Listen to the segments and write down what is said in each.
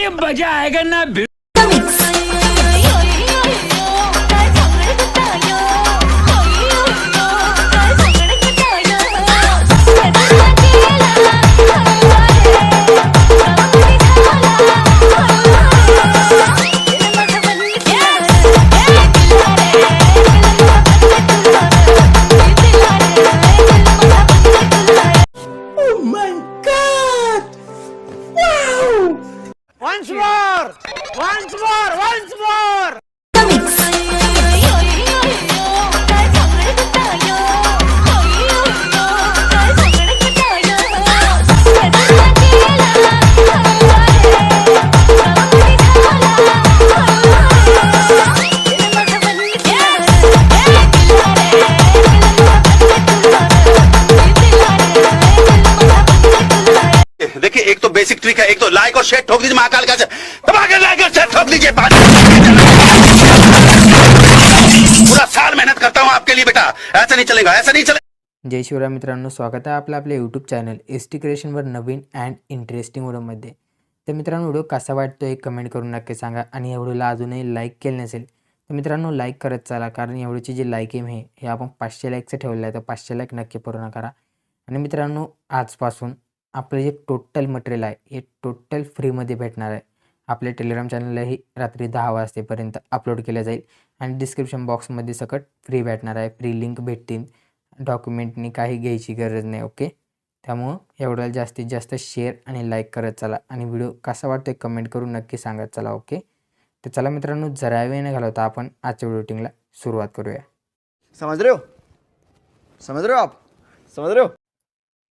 अभी मजा आएगा ना। Once more. देखिए, एक तो बेसिक ट्रिक है, एक तो लाइक और शेयर ठोक दीजिए महाकाल का दबाकर लाइक और शेयर ठोक दीजिए। पूरा साल मेहनत करता हूँ आपके लिए बेटा, ऐसा नहीं चलेगा, ऐसा नहीं चलेगा। जय शिवराय मित्रांनो, स्वागत आहे आपल्या यूट्यूब चॅनल स्टcreation नवीन अँड इंटरेस्टिंग व्हिडिओमध्ये। तर मित्रांनो, व्हिडिओ कसा वाटतो एक कमेंट करून नक्की सांगा आणि या व्हिडिओला अजूनही लाईक केले नसेल तर मित्रांनो लाईक करत चला, कारण या व्हिडिओची जी लाईक एम आहे हे आपण 500 लाईकचं ठेवलेलं आहे, तर 500 लाईक नक्की पूर्ण करा। आणि मित्रांनो, आजपासून आपलं जे टोटल मटेरियल आहे हे टोटल फ्रीमध्ये भेटणार आहे। आपल्या टेलिग्राम चॅनललाही रात्री 10 वाजतेपर्यंत अपलोड केलं जाईल आणि डिस्क्रिप्शन बॉक्समध्ये सकट फ्री भेटणार आहे, फ्री लिंक भेटतील, डॉक्युमेंटनी काही घ्यायची गरज नाही। ओके, त्यामुळं एवढं जास्तीत जास्त शेअर आणि लाईक करत चला आणि व्हिडिओ कसा वाटतो कमेंट करून नक्की सांगत चला। ओके, तर चला मित्रांनो, जरा वेळ न घालवता आपण आजच्या व्हिडिओ सुरुवात करूया। समझ रहे हो आप समझ रहे हो।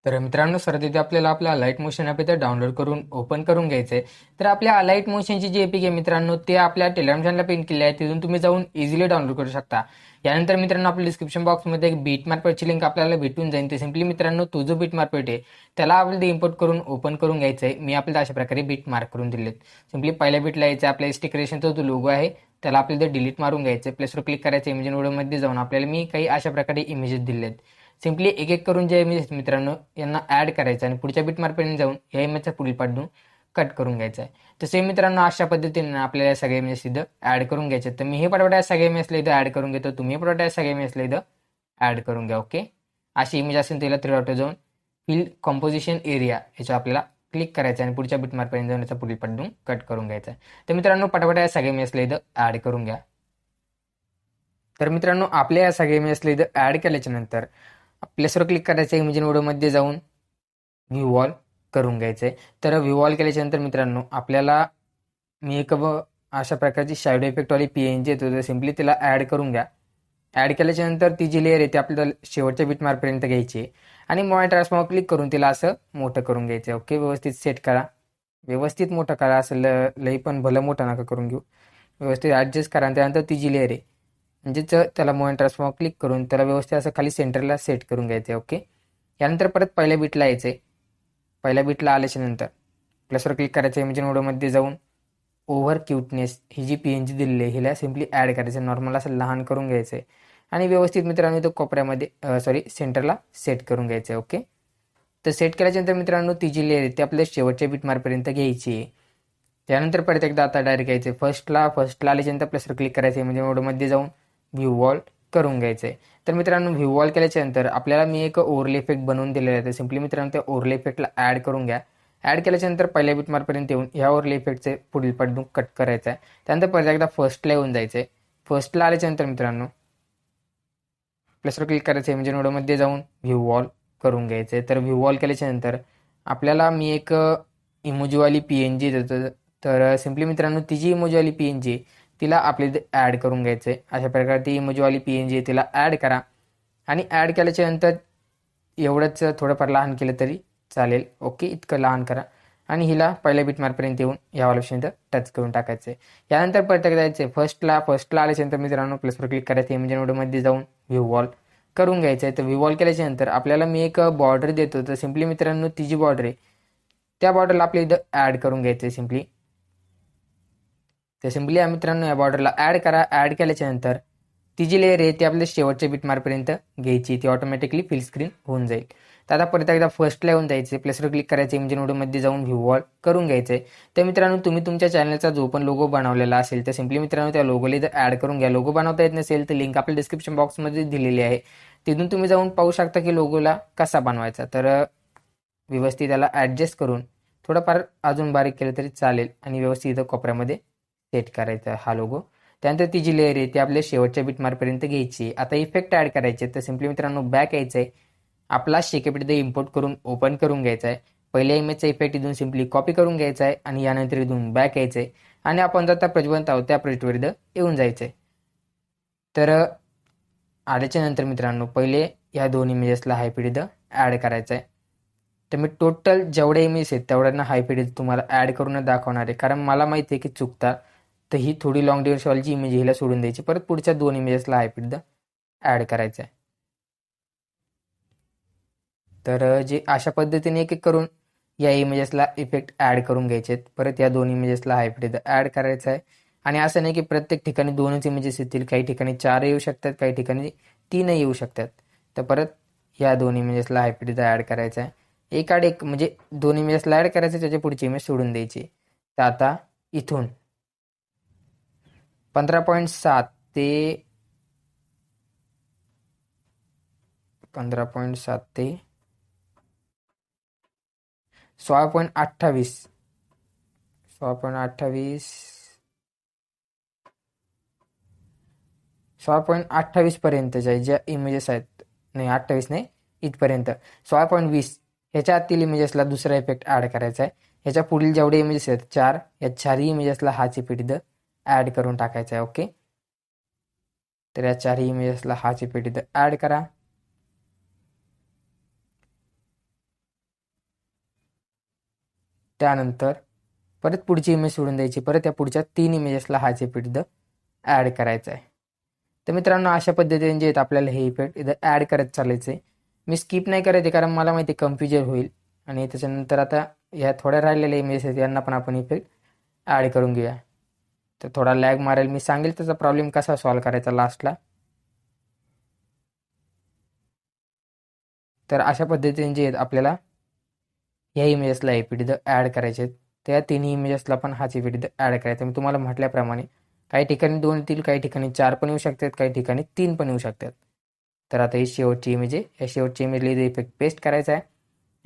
तर मित्रांनो, सर्वात इथे आपल्याला आपला अलाइट मोशन ॲप इथे डाउनलोड करून ओपन करून घ्यायचं आहे। तर आपल्या अलाइट मोशनची जी एपीके मित्रांनो ते आपल्या टेलिग्राम चॅनलला पिन केले आहे, तिथून तुम्ही जाऊन इझिली डाउनलोड करू शकता। यानंतर मित्रांनो, आपल्या डिस्क्रिप्शन बॉक्समध्ये एक बीटमार्कची लिंक आपल्याला भेटून जाईल। ते सिम्पली मित्रांनो तो जो बीटमार्क आहे त्याला आपल्याला इम्पोर्ट करून ओपन करून घ्यायचं आहे। मी आपल्याला अशा प्रकारे बीटमार्क करून दिलेत। सिम्पली पहिल्या बीटला यायचं आपल्या स्टिक्रेशनचा जो लोगो आहे त्याला आपल्याला डिलीट मारून घ्यायचं, प्लेसवर क्लिक करायचं, इमेज व्हिडिओमध्ये जाऊन आपल्याला मी काही अशा प्रकारे इमेजेस दिलेत। सिम्पली एक एक करून जे इमेजेस मित्रांनो यांना ॲड करायचं आणि पुढच्या बीटमार्कपर्यंत जाऊन या इमेजचा पुढील पार्ट कट करून घ्यायचा आहे। तर सेम मित्रांनो अशा पद्धतीने आपल्याला सगळे इमेजेस इथं ॲड करून घ्यायचे। तर मी हे पटपट सगळे इमेजला इथं ॲड करून घेतो, तुम्ही पटपट सगळे इमेजला इथं ॲड करून घ्या। ओके, अशी इमेज असेल त्याला 3 डॉट जाऊन फिल कॉम्पोजिशन एरिया याच्यावर आपल्याला क्लिक करायचं आणि पुढच्या बीटमार्कपर्यंत जाऊन याचा पुढील पार्ट कट करून घ्यायचा आहे। तर मित्रांनो पटपट सगळे इमेजला इथं ॲड करून घ्या। तर मित्रांनो, आपल्या या सगळे इमेजला इथं ॲड केल्याच्या नंतर प्लेसवर क्लिक करायचं, इमेज व्हिडिओमध्ये जाऊन व्ह्यू वॉल करून घ्यायचं आहे। तर व्ह्यू वॉल केल्याच्या नंतर मित्रांनो आपल्याला मी एक अशा प्रकारची शॅडो इफेक्टवाली PNG येतो, तर सिम्पली तिला ॲड करून घ्या। ॲड केल्याच्या नंतर ती जी लेअर आहे ती आपल्याला शेवटच्या बीटमार्कपर्यंत घ्यायची आणि मॉनिटर ट्रान्सफॉर्मवर क्लिक करून तिला असं मोठं करून घ्यायचं। ओके, व्यवस्थित सेट करा, व्यवस्थित मोठं करा, असं लई पण भलं मोठं नका करून घेऊ, व्यवस्थित ॲडजस्ट करा। त्यानंतर ती जी लेअर आहे म्हणजेच त्याला मॉनिटर ट्रान्सफॉर्मवर क्लिक करून त्याला व्यवस्थित असं खाली सेंटरला सेट करून घ्यायचं। ओके, यानंतर परत पहिल्या बीटला यायचं आहे। पहिल्या बीटला आल्याच्या नंतर प्लसवर क्लिक करायचं, इमेज व्हिडिओमध्ये जाऊन ओव्हर क्यूटनेस ही जी PNG दिलेली आहे हिला सिम्पली ॲड करायचं, नॉर्मल असं लहान करून घ्यायचं आहे आणि व्यवस्थित मित्रांनो तो कोपऱ्यामध्ये सेंटरला सेट करून घ्यायचं आहे। ओके, तर सेट केल्याच्यानंतर मित्रांनो ती जी लेअर आहे ती आपल्या शेवटच्या बीटमार्कपर्यंत घ्यायची आहे। त्यानंतर परत एकदा आता डायरेक्ट घ्यायचं फर्स्टला आल्याच्यानंतर प्लसवर क्लिक करायचं, इमेज व्हिडिओमध्ये जाऊन व्ह्यू वॉल करून घ्यायचं आहे। तर मित्रांनो व्ह्यू वॉल केल्याच्या नंतर आपल्याला मी एक ओव्हरले इफेक्ट बनवून दिलेला आहे, तर सिम्पली मित्रांनो त्या ओव्हरले इफेक्टला ॲड करून घ्या। ॲड केल्याच्या नंतर पहिल्या बीटमार्कपर्यंत येऊन ह्या ओव्हरले इफेक्टचे पुढील पार्ट कट करायचा आहे। त्यानंतर परत एकदा फर्स्टला येऊन जायचं आहे। फर्स्टला आल्याच्या नंतर मित्रांनो प्लसवर क्लिक करायचं, इमेज व्हिडिओमध्ये जाऊन व्ह्यू वॉल करून घ्यायचं आहे। तर व्ह्यू वॉल केल्याच्या नंतर आपल्याला मी एक इमोजीवाली PNG देतो, तर सिम्पली मित्रांनो ती जी इमोजीवाली PNG तिला आपल्या इथे ॲड करून घ्यायचं आहे। अशा प्रकारे ती इमोजीवाली PNG तिला ॲड करा आणि ॲड केल्याच्या नंतर एवढंच थोडंफार लहान केलं तरी चालेल। ओके, इतकं लहान करा आणि हिला पहिल्या बीटमार्कपर्यंत येऊन या ऑप्शन टच करून टाकायचं आहे। यानंतर परत एकदा जायचं आहे फर्स्टला आल्याच्यानंतर मित्रांनो प्लसवर क्लिक करायचं, इमेज व्हिडिओमध्ये जाऊन व्ह्यू वॉल करून घ्यायचं आहे। तर व्ह्यू वॉल केल्याच्या नंतर आपल्याला मी एक बॉर्डर देतो, तर सिम्पली मित्रांनो ती जी बॉर्डर आहे त्या बॉर्डरला आपल्या इथं ॲड करून घ्यायचं आहे सिम्पली। तर सिम्पली मित्रांनो या बॉर्डरला ॲड करा। ॲड केल्याच्या नंतर ती जी लेअर आहे ती आपल्या शेवटच्या बीटमार्कपर्यंत घ्यायची, ती ऑटोमॅटिकली फिल स्क्रीन होऊन जाईल। तर आता परत एकदा फर्स्टला येऊन जायचे, प्लसवर क्लिक करायचे, इमेज नोडमध्ये जाऊन व्ह्यू वॉल करून घ्यायचे. तर मित्रांनो तुम्ही तुमच्या चॅनलचा जो पण लोगो बनवलेला असेल तर सिम्पली मित्रांनो त्या लोगोला इथं ॲड करून घ्या. लोगो बनवता येत नसेल तर लिंक आपल्या डिस्क्रिप्शन बॉक्समध्ये दिलेली आहे, तिथून तुम्ही जाऊन पाहू शकता की लोगोला कसा बनवायचा. तर व्यवस्थित त्याला ॲडजस्ट करून थोडंफार अजून बारीक केलं तरी चालेल आणि व्यवस्थित इथं कोपऱ्यामध्ये सेट करायचा हा लोगो. त्यानंतर ती जी लेअर आहे ती आपल्या शेवटच्या बिटमार्कपर्यंत घ्यायची. आता इफेक्ट ॲड करायचे, तर सिम्पली मित्रांनो बॅक यायचं आहे, आपला शेकेपीट इथं इम्पोर्ट करून ओपन करून घ्यायचा आहे. पहिल्या इमेजचा इफेक्ट इथून सिम्पली कॉपी करून घ्यायचा आहे आणि यानंतर इथून बॅक यायचं आहे आणि आपण जर त्या प्रजवंत आहोत त्या प्रोजेक्टवर इथं येऊन जायचं आहे. तर आल्याच्या नंतर मित्रांनो पहिले या दोन इमेजेसला हायफिट इथं ॲड करायचं आहे. तर मी टोटल जेवढे इमेज आहेत तेवढ्यांना हायफिट इथं तुम्हाला ॲड करूनच दाखवणार आहे, कारण मला माहिती आहे की चुकता. तर ही थोडी लॉंग ड्युरेशनवालची इमेज हिला सोडून द्यायची, परत पुढच्या दोन इमेजेसला हायफिट इथं ॲड करायचं आहे. तर जे अशा पद्धतीने एक एक करून या इमेजेसला इफेक्ट ॲड करून घ्यायचे आहेत. परत या दोन इमेजेसला हायफिट इथं ॲड करायचं आहे. आणि असं नाही की प्रत्येक ठिकाणी दोनच इमेजेस येतील, काही ठिकाणी 4 येऊ शकतात, काही ठिकाणी 3 येऊ शकतात. तर परत या दोन इमेजेसला हायफिट इथं ॲड करायचं आहे. एकाड एक म्हणजे दोन इमेजेसला ॲड करायचं, त्याच्या पुढची इमेज सोडून द्यायची. तर आता इथून 15.7 ते 15.7 ते 16.28 16.28 पर्यंतच्या ज्या इमेजेस आहेत, नाही 28 नाही, इथपर्यंत 16.20 ह्याच्या आतील इमेजेसला दुसरा इफेक्ट ॲड करायचा आहे. ह्याच्या पुढील जेवढे इमेजेस आहेत 4, या 4ही इमेजेसला हाच इफेक्ट इथं ॲड करून टाकायचा आहे. ओके, तर या 4ही इमेजेसला हाच इफेक्ट इथं ॲड करा. त्यानंतर परत पुढची इमेज सोडून द्यायची, परत या पुढच्या 3 इमेजेसला हाच इफेक्ट इथं ॲड करायचा आहे. तर मित्रांनो अशा पद्धतीने जे आहेत आपल्याला हे इफेक्ट इथं ॲड करत चालायचं आहे. मी स्किप नाही करायचे कारण मला माहिती कन्फ्युजन होईल. आणि त्याच्यानंतर आता ह्या थोड्या राहिलेल्या इमेजेस आहेत यांना पण आपण इफेक्ट ॲड करून घेऊया. तर थोडा लॅग मारेल, मी सांगेल त्याचा प्रॉब्लेम कसा सॉल्व्ह करायचा लास्टला. तर अशा पद्धतीने जे आहेत आपल्याला ह्या इमेजेसला इफेक्ट इथं ॲड करायचे आहेत. त्या तिन्ही इमेजेसला पण हाच इफेक्ट इथं ॲड करायचा. मी तुम्हाला म्हटल्याप्रमाणे काही ठिकाणी 2 येतील, काही ठिकाणी 4 पण येऊ शकतात, काही ठिकाणी 3 पण येऊ शकतात. तर आता ही शेवटची इमेज आहे, या शेवटची इमेजला इथे इफेक्ट पेस्ट करायचा आहे.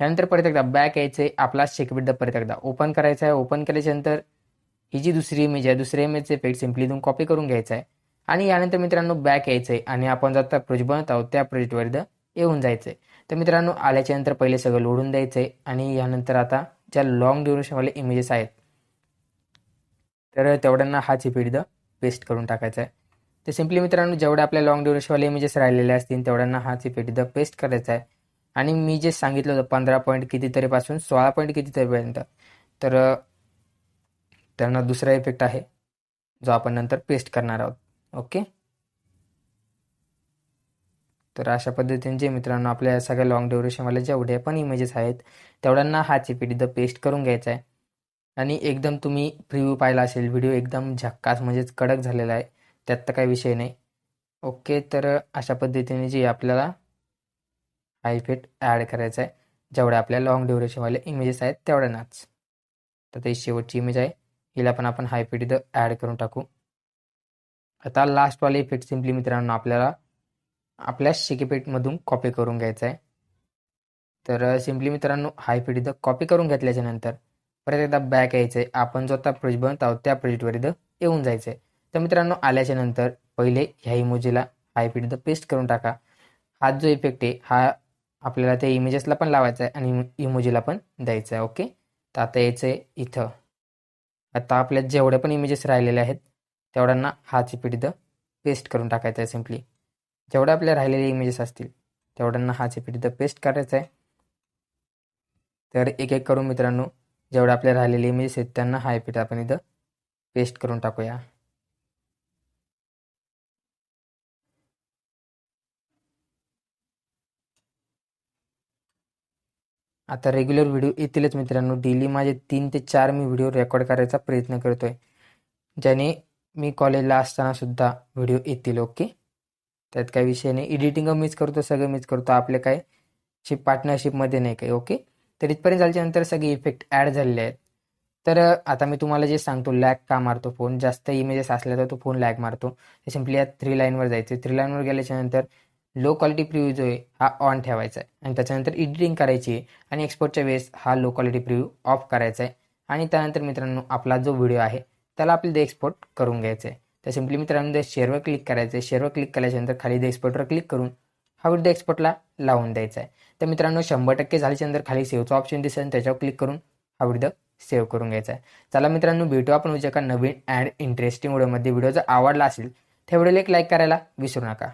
त्यानंतर परत एकदा बॅक यायचं आहे, आपला शेकबिट परत एकदा ओपन करायचा आहे. ओपन केल्याच्यानंतर ही जी दुसरी इमेज आहे, दुसऱ्या इमेजचं इफेक्ट सिम्पली इथून कॉपी करून घ्यायचा आहे. आणि यानंतर मित्रांनो बॅक यायचं आहे आणि आपण जर आता प्रोजेक्ट बनवत आहोत त्या प्रोजेक्टवर इथं येऊन जायचं आहे. तर मित्रांनो आल्याच्या नंतर पहिले सगळं लोडून द्यायचं आहे आणि यानंतर आता ज्या लॉंग ड्युरेशनवाले इमेजेस आहेत तर तेवढ्यांना हाच इफेक्ट इथं पेस्ट करून टाकायचा आहे. तर सिम्पली मित्रांनो जेवढे आपल्या लॉंग ड्युरेशनवाले इमेजेस राहिलेले असतील तेवढ्यांना हाच इफेक्ट इथं पेस्ट करायचा आहे. आणि मी जे सांगितलं होतं 15 पॉईंट कितीतरीपासून 16 पॉईंट कितीतरीपर्यंत, तर त्यांना दुसरा इफेक्ट आहे जो आपण नंतर पेस्ट करणार आहोत. ओके, तर अशा पद्धतीने जे मित्रांनो आपल्या सगळ्या लॉंग ड्युरेशनवाले जेवढे पण इमेजेस आहेत तेवढ्यांना हाच इफेक्ट इथं पेस्ट करून घ्यायचा आहे. आणि एकदम तुम्ही प्रिव्ह्यू पाहिला असेल, व्हिडिओ एकदम झक्कास म्हणजेच कडक झालेला आहे, त्यात तर काही विषय नाही. ओके, तर अशा पद्धतीने जे आपल्याला हा इफेक्ट ॲड करायचा आहे जेवढ्या आपल्या लॉंग ड्युरेशनवाले इमेजेस आहेत तेवढ्यांनाच. तर ते शेवटची इमेज आहे, हिला पण आपण हा इफेक्ट इथं ॲड करून टाकू. आता लास्टवाले इफेक्ट सिम्पली मित्रांनो आपल्याला आपल्या शेकीपेटमधून कॉपी करून घ्यायचा आहे. तर सिम्पली मित्रांनो हा इफेक्ट इथं कॉपी करून घेतल्याच्या नंतर परत एकदा बॅक यायचं आहे. आपण जो आता प्रोजेक्ट बनवत आहोत त्या प्रोजेक्टवर इथं येऊन जायचं आहे. तर मित्रांनो आल्याच्या नंतर पहिले ह्या इमोजीला हा इफेक्ट इथं पेस्ट करून टाका. हा जो इफेक्ट आहे हा आपल्याला त्या इमेजेसला पण लावायचा आहे आणि इमोजीला पण द्यायचा आहे. ओके, तर आता यायचं आहे इथं. आता आपल्या जेवढ्या पण इमेजेस राहिलेले आहेत तेवढ्यांना हाच इफेक्ट इथं पेस्ट करून टाकायचा आहे. सिम्पली जेवढ्या आपल्या राहिलेले इमेजेस असतील तेवढ्यांना हाच इफेक्ट इथं पेस्ट करायचा आहे. तर एक एक करून मित्रांनो जेवढ्या आपल्या राहिलेले इमेजेस आहेत त्यांना हा इफेक्ट आपण इथं पेस्ट करून टाकूया. आता रेग्युलर व्हिडिओ येतीलच मित्रांनो, डेली माझे 3 ते 4 मी व्हिडिओ रेकॉर्ड करायचा प्रयत्न करतोय, ज्याने मी कॉलेजला असताना सुद्धा व्हिडिओ येतील. ओके, त्यात काही विषय नाही, एडिटिंग मीच करतो, सगळं मीच करतो. आपले काय पार्टनरशिपमध्ये नाही काही. ओके, तर इथपर्यंत झाल्याच्यानंतर सगळे इफेक्ट ॲड झालेले आहेत. तर आता मी तुम्हाला जे सांगतो लॅग का मारतो फोन, जास्त इमेजेस असल्या तर तो फोन लॅग मारतो. तर सिम्पली या 3 लाईनवर जायचं. 3 लाईनवर गेल्याच्यानंतर लो क्वालिटी प्रिव्ह्यू जो आहे हा ऑन ठेवायचा आहे आणि त्याच्यानंतर एडिटिंग करायची आहे आणि एक्सपोर्टच्या वेळेस हा लो क्वालिटी प्रिव्ह्यू ऑफ करायचा आहे. आणि त्यानंतर मित्रांनो आपला जो व्हिडिओ आहे त्याला आपल्याला एक्सपोर्ट करून घ्यायचं आहे. तर सिम्पली मित्रांनो शेअरवर क्लिक करायचं आहे. शेअरवर क्लिक केल्याच्यानंतर खाली एक्सपोर्टवर क्लिक करून हा व्हिडिओ एक्सपोर्टला लावून द्यायचा आहे. तर मित्रांनो 100% झाल्याच्यानंतर खाली सेव्हचा ऑप्शन दिसेल, त्याच्यावर क्लिक करून हा व्हिडिओ सेव्ह करून घ्यायचा आहे. चला मित्रांनो, भेटू आपण उद्या एका नवीन अँड इंटरेस्टिंग व्हिडिओमध्ये. व्हिडिओ जर आवडला असेल तर व्हिडिओला एक लाईक करायला विसरू नका.